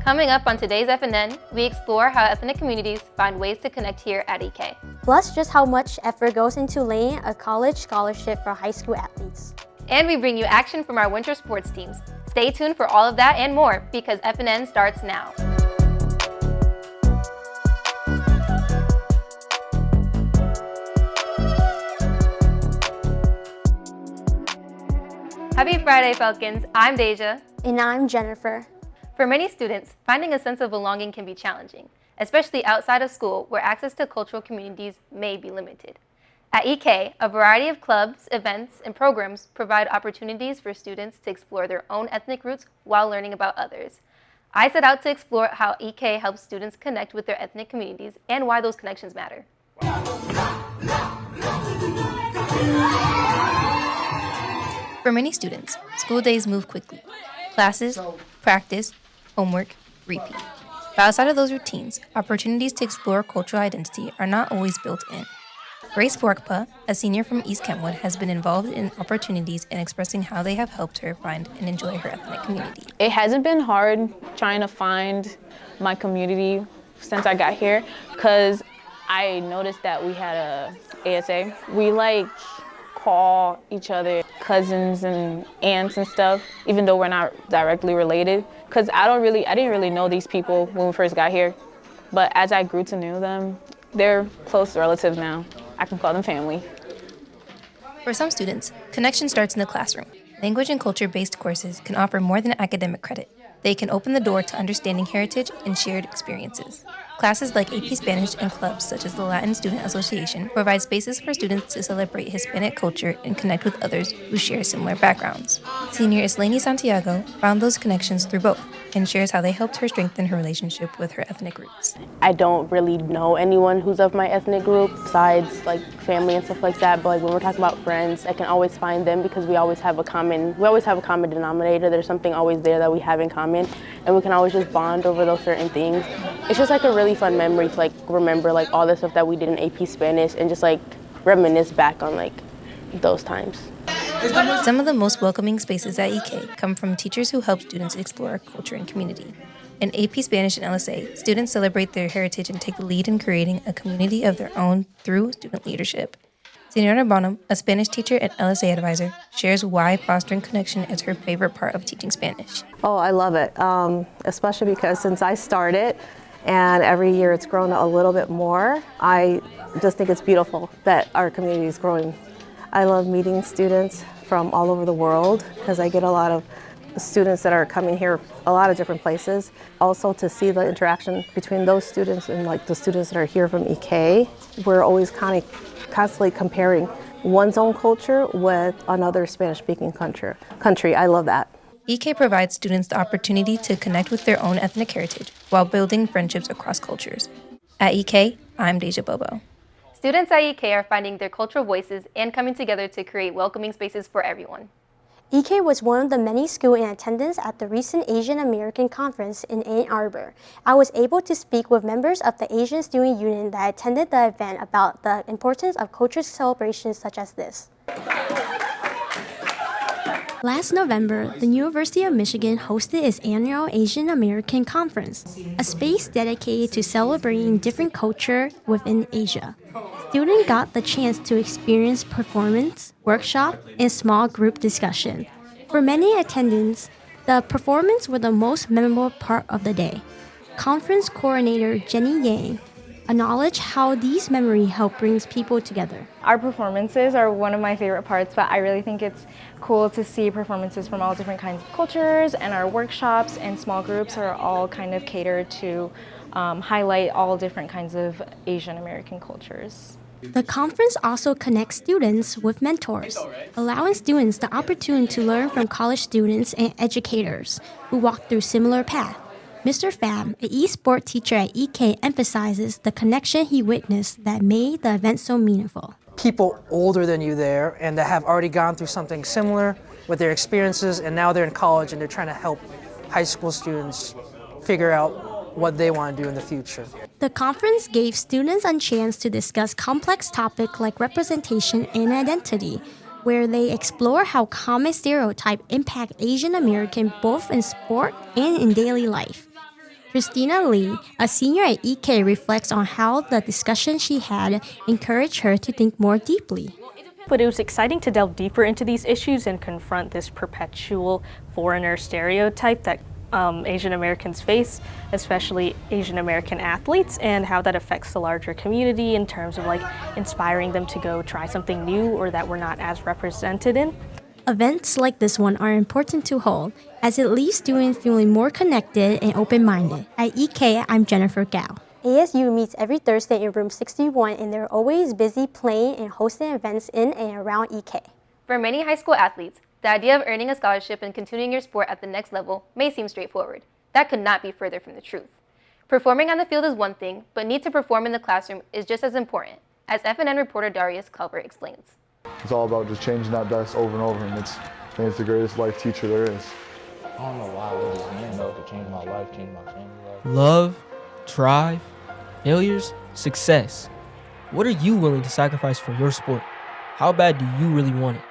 Coming up on today's FNN, we explore how ethnic communities find ways to connect here at EK. Plus, just how much effort goes into laying a college scholarship for high school athletes. And we bring you action from our winter sports teams. Stay tuned for all of that and more, because FNN starts now. Happy Friday, Falcons. I'm Deja. And I'm Jennifer. For many students, finding a sense of belonging can be challenging, especially outside of school where access to cultural communities may be limited. At EK, a variety of clubs, events, and programs provide opportunities for students to explore their own ethnic roots while learning about others. I set out to explore how EK helps students connect with their ethnic communities and why those connections matter. For many students, school days move quickly. Classes, practice, homework, repeat. But outside of those routines, opportunities to explore cultural identity are not always built in. Grace Forkpa, a senior from East Kentwood, has been involved in opportunities and expressing how they have helped her find and enjoy her ethnic community. It hasn't been hard trying to find my community since I got here, because I noticed that we had a ASA. We call each other cousins and aunts and stuff, even though we're not directly related. Because I didn't really know these people when we first got here. But as I grew to know them, they're close relatives now. I can call them family. For some students, connection starts in the classroom. Language and culture-based courses can offer more than academic credit. They can open the door to understanding heritage and shared experiences. Classes like AP Spanish and clubs such as the Latin Student Association provide spaces for students to celebrate Hispanic culture and connect with others who share similar backgrounds. Senior Islani Santiago found those connections through both and shares how they helped her strengthen her relationship with her ethnic roots. I don't really know anyone who's of my ethnic group besides family and stuff like that, but when we're talking about friends, I can always find them because we always have a common denominator. There's something always there that we have in common, and we can always just bond over those certain things. It's just a really fun memory to remember all the stuff that we did in AP Spanish and just reminisce back on those times. Some of the most welcoming spaces at EK come from teachers who help students explore culture and community. In AP Spanish and LSA, students celebrate their heritage and take the lead in creating a community of their own through student leadership. Senora Bonham, a Spanish teacher and LSA advisor, shares why fostering connection is her favorite part of teaching Spanish. Oh, I love it, especially because since I started, and every year it's grown a little bit more, I just think it's beautiful that our community is growing. I love meeting students from all over the world because I get a lot of students that are coming here a lot of different places. Also to see the interaction between those students and the students that are here from EK. We're always constantly comparing one's own culture with another Spanish-speaking country. I love that. EK provides students the opportunity to connect with their own ethnic heritage while building friendships across cultures. At EK, I'm Deja Bobo. Students at EK are finding their cultural voices and coming together to create welcoming spaces for everyone. EK was one of the many schools in attendance at the recent Asian American Conference in Ann Arbor. I was able to speak with members of the Asian Student Union that attended the event about the importance of cultural celebrations such as this. Last November, the University of Michigan hosted its annual Asian American Conference, a space dedicated to celebrating different culture within Asia. Students got the chance to experience performance, workshop, and small group discussion. For many attendants, the performance were the most memorable part of the day. Conference coordinator Jenny Yang acknowledged how these memories help bring people together. Our performances are one of my favorite parts, but I really think it's cool to see performances from all different kinds of cultures, and our workshops and small groups are all kind of catered to highlight all different kinds of Asian American cultures. The conference also connects students with mentors, allowing students the opportunity to learn from college students and educators who walk through similar paths. Mr. Pham, an e-sport teacher at EK, emphasizes the connection he witnessed that made the event so meaningful. People older than you there and that have already gone through something similar with their experiences, and now they're in college and they're trying to help high school students figure out what they want to do in the future. The conference gave students a chance to discuss complex topics like representation and identity, where they explore how common stereotypes impact Asian Americans both in sport and in daily life. Christina Lee, a senior at EK, reflects on how the discussion she had encouraged her to think more deeply. But it was exciting to delve deeper into these issues and confront this perpetual foreigner stereotype that Asian Americans face, especially Asian American athletes, and how that affects the larger community in terms of like inspiring them to go try something new or that we're not as represented in. Events like this one are important to hold, as it leaves students feeling more connected and open-minded. At EK, I'm Jennifer Gao. ASU meets every Thursday in room 61, and they're always busy playing and hosting events in and around EK. For many high school athletes, the idea of earning a scholarship and continuing your sport at the next level may seem straightforward. That could not be further from the truth. Performing on the field is one thing, but need to perform in the classroom is just as important, as FNN reporter Darius Calvert explains. It's all about just changing that best over and over, and I think it's the greatest life teacher there is. I don't know why, but just being able to change my life, change my family life. Love, drive, failures, success. What are you willing to sacrifice for your sport? How bad do you really want it?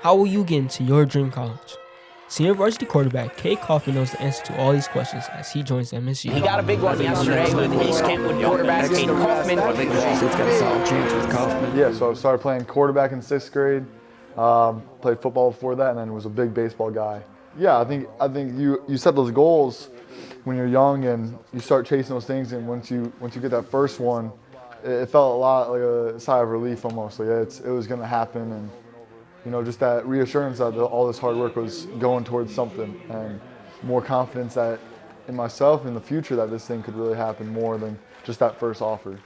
How will you get into your dream college? Senior varsity quarterback Kay Kaufman knows the answer to all these questions as he joins MSU. He got a big one yesterday with his Kentwood quarterback, Kay Kaufman. It's got a solid chance with Kaufman. Yeah, so I started playing quarterback in 6th grade, played football before that, and then was a big baseball guy. Yeah, I think you set those goals when you're young and you start chasing those things, and once you get that first one, it felt a lot like a sigh of relief almost. Like it was going to happen, and just that reassurance that all this hard work was going towards something, and more confidence that in myself in the future that this thing could really happen more than just that first offer.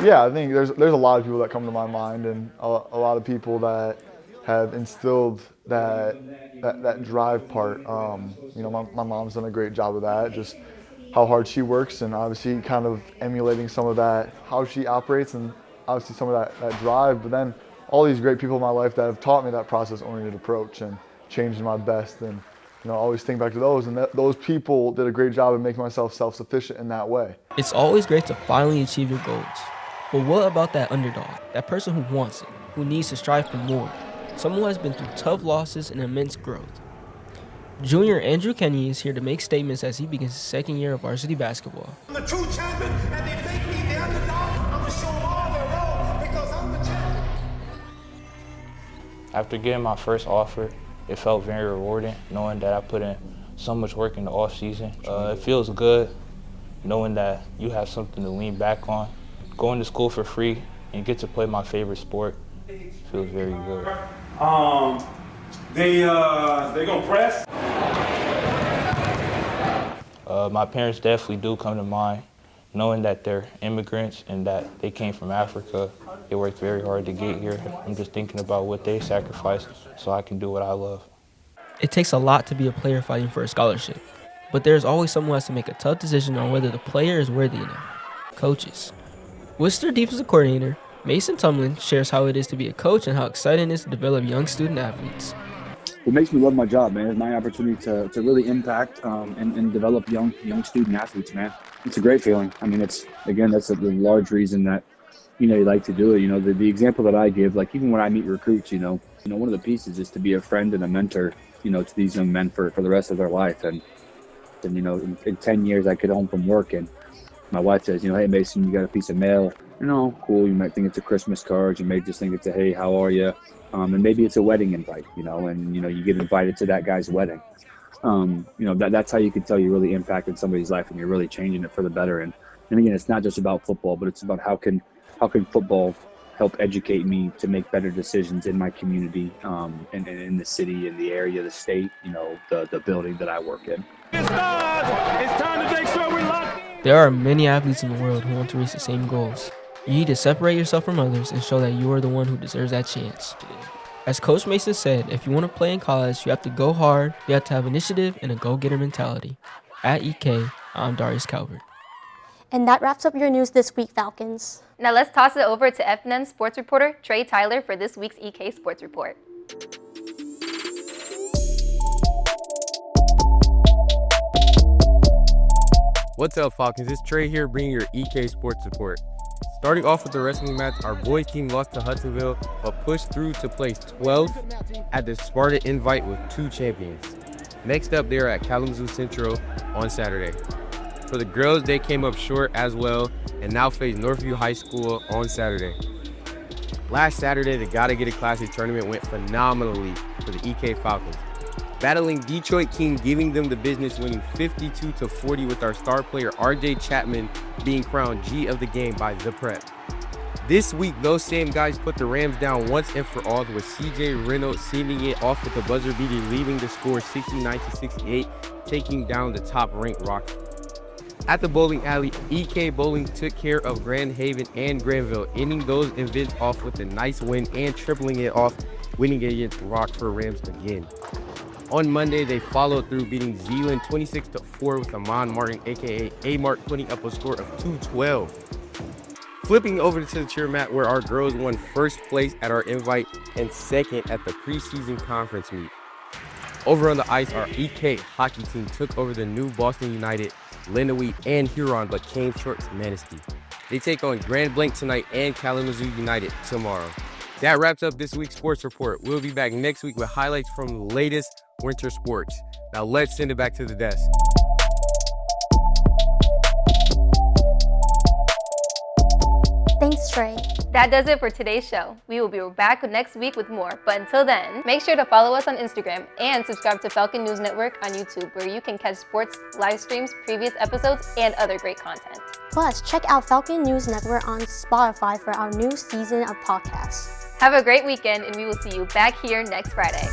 Yeah, I think there's a lot of people that come to my mind, and a lot of people that have instilled that drive part. My mom's done a great job of that, just how hard she works, and obviously kind of emulating some of that, how she operates, and obviously some of that drive, but then all these great people in my life that have taught me that process-oriented approach and changing my best, and I always think back to those, and those people did a great job of making myself self-sufficient in that way. It's always great to finally achieve your goals, but what about that underdog, that person who wants it, who needs to strive for more, someone who has been through tough losses and immense growth? Junior Andrew Kenny is here to make statements as he begins his second year of varsity basketball. I'm the true champion, and they make me the underdog. I'm going to show them all their role because I'm the champion. After getting my first offer, it felt very rewarding, knowing that I put in so much work in the off season. It feels good knowing that you have something to lean back on. Going to school for free and get to play my favorite sport feels very good. They gonna press? My parents definitely do come to mind, knowing that they're immigrants and that they came from Africa. They worked very hard to get here. I'm just thinking about what they sacrificed so I can do what I love. It takes a lot to be a player fighting for a scholarship, but there's always someone who has to make a tough decision on whether the player is worthy enough. Coaches. Worcester defensive coordinator Mason Tumlin shares how it is to be a coach and how exciting it is to develop young student athletes. What makes me love my job, man, is my opportunity to really impact and develop young student athletes, man. It's a great feeling. I mean, that's a large reason that, you like to do it. The example that I give, like even when I meet recruits, one of the pieces is to be a friend and a mentor, to these young men for the rest of their life. And in 10 years, I get home from work and my wife says, hey, Mason, you got a piece of mail. Cool. You might think it's a Christmas card. You may just think it's a, hey, how are you? And maybe it's a wedding invite, and, you get invited to that guy's wedding. That's how you can tell you really impacted somebody's life and you're really changing it for the better. And again, it's not just about football, but it's about how can football help educate me to make better decisions in my community, and in the city, in the area, the state, the building that I work in. It's time to make sure we're locked in. There are many athletes in the world who want to reach the same goals. You need to separate yourself from others and show that you are the one who deserves that chance. As Coach Mason said, if you want to play in college, you have to go hard, you have to have initiative and a go-getter mentality. At EK, I'm Darius Calvert. And that wraps up your news this week, Falcons. Now let's toss it over to FNN sports reporter Trey Tyler for this week's EK Sports Report. What's up, Falcons? It's Trey here bringing your EK Sports Report. Starting off with the wrestling match, our boys team lost to Hudsonville, but pushed through to place 12th at the Sparta Invite with 2 champions. Next up, they are at Kalamazoo Central on Saturday. For the girls, they came up short as well and now face Northview High School on Saturday. Last Saturday, the Gotta Get It Classic tournament went phenomenally for the EK Falcons, battling Detroit King, giving them the business, winning 52-40 with our star player RJ Chapman being crowned G of the game by The Prep. This week, those same guys put the Rams down once and for all, with CJ Reynolds sending it off with the buzzer beater, leaving the score 69-68, taking down the top-ranked Rockford. At the bowling alley, EK Bowling took care of Grand Haven and Granville, ending those events off with a nice win and tripling it off, winning against Rockford Rams again. On Monday, they followed through, beating Zeeland 26-4 with Amon Martin, aka A-Mark, putting up a score of 212. Flipping over to the cheer mat, where our girls won first place at our invite and second at the preseason conference meet. Over on the ice, our EK hockey team took over the new Boston United, Lenawee, and Huron, but came short to Manistee. They take on Grand Blanc tonight and Kalamazoo United tomorrow. That wraps up this week's sports report. We'll be back next week with highlights from the latest winter sports. Now let's send it back to the desk. Thanks, Trey. That does it for today's show. We will be back next week with more, but until then, make sure to follow us on Instagram and subscribe to Falcon News Network on YouTube, where you can catch sports, live streams, previous episodes, and other great content. Plus, check out Falcon News Network on Spotify for our new season of podcasts. Have a great weekend, and we will see you back here next Friday.